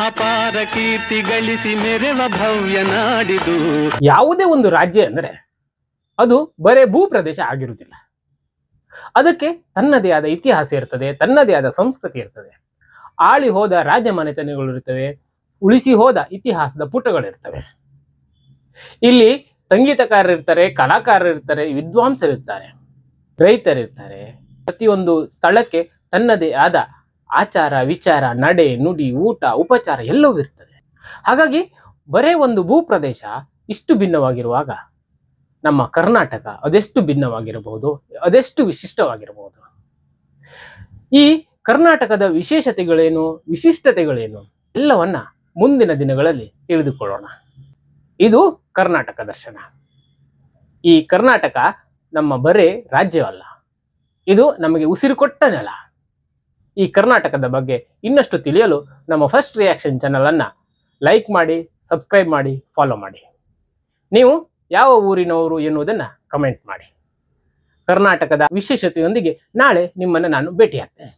ಅಪಾರ ಕೀರ್ತಿ ಗಳಿಸಿ ಮೆರೆವ ಭವ್ಯ ನಾಡಿದು. ಯಾವುದೇ ಒಂದು ರಾಜ್ಯ ಅಂದರೆ ಅದು ಬರೇ ಭೂ ಪ್ರದೇಶ ಆಗಿರುವುದಿಲ್ಲ. ಅದಕ್ಕೆ ತನ್ನದೇ ಆದ ಇತಿಹಾಸ ಇರ್ತದೆ, ತನ್ನದೇ ಆದ ಸಂಸ್ಕೃತಿ ಇರ್ತದೆ. ಆಳಿ ಹೋದ ರಾಜ್ಯ ಮನೆತನಗಳು ಇರ್ತವೆ, ಉಳಿಸಿ ಹೋದ ಇತಿಹಾಸದ ಪುಟಗಳಿರ್ತವೆ. ಇಲ್ಲಿ ಸಂಗೀತಕಾರರಿರ್ತಾರೆ, ಕಲಾಕಾರರಿರ್ತಾರೆ, ವಿದ್ವಾಂಸರಿರ್ತಾರೆ, ರೈತರಿರ್ತಾರೆ. ಪ್ರತಿಯೊಂದು ಸ್ಥಳಕ್ಕೆ ತನ್ನದೇ ಆದ ಆಚಾರ ವಿಚಾರ, ನಡೆ ನುಡಿ, ಊಟ ಉಪಚಾರ ಎಲ್ಲವೂ ಇರ್ತದೆ. ಹಾಗಾಗಿ ಬರೇ ಒಂದು ಭೂ ಪ್ರದೇಶ ಇಷ್ಟು ಭಿನ್ನವಾಗಿರುವಾಗ ನಮ್ಮ ಕರ್ನಾಟಕ ಅದೆಷ್ಟು ಭಿನ್ನವಾಗಿರಬಹುದು, ಅದೆಷ್ಟು ವಿಶಿಷ್ಟವಾಗಿರಬಹುದು. ಈ ಕರ್ನಾಟಕದ ವಿಶೇಷತೆಗಳೇನು, ವಿಶಿಷ್ಟತೆಗಳೇನು ಎಲ್ಲವನ್ನ ಮುಂದಿನ ದಿನಗಳಲ್ಲಿ ತಿಳಿದುಕೊಳ್ಳೋಣ. ಇದು ಕರ್ನಾಟಕ ದರ್ಶನ. ಈ ಕರ್ನಾಟಕ ನಮ್ಮ ಬರೇ ರಾಜ್ಯವಲ್ಲ, ಇದು ನಮಗೆ ಉಸಿರು ಕೊಟ್ಟ ನೆಲ. ಈ ಕರ್ನಾಟಕದ ಬಗ್ಗೆ ಇನ್ನಷ್ಟು ತಿಳಿಯಲು ನಮ್ಮ ಫಸ್ಟ್ ರಿಯಾಕ್ಷನ್ ಚಾನಲ್ ಅನ್ನ ಲೈಕ್ ಮಾಡಿ, ಸಬ್ಸ್ಕ್ರೈಬ್ ಮಾಡಿ, ಫಾಲೋ ಮಾಡಿ. ನೀವು ಯಾವ ಊರಿನವರು ಎನ್ನುವುದನ್ನು ಕಮೆಂಟ್ ಮಾಡಿ. ಕರ್ನಾಟಕದ ವಿಶೇಷತೆಯೊಂದಿಗೆ ನಾಳೆ ನಿಮ್ಮನ್ನು ನಾನು ಭೇಟಿಯಾಗ್ತೇನೆ.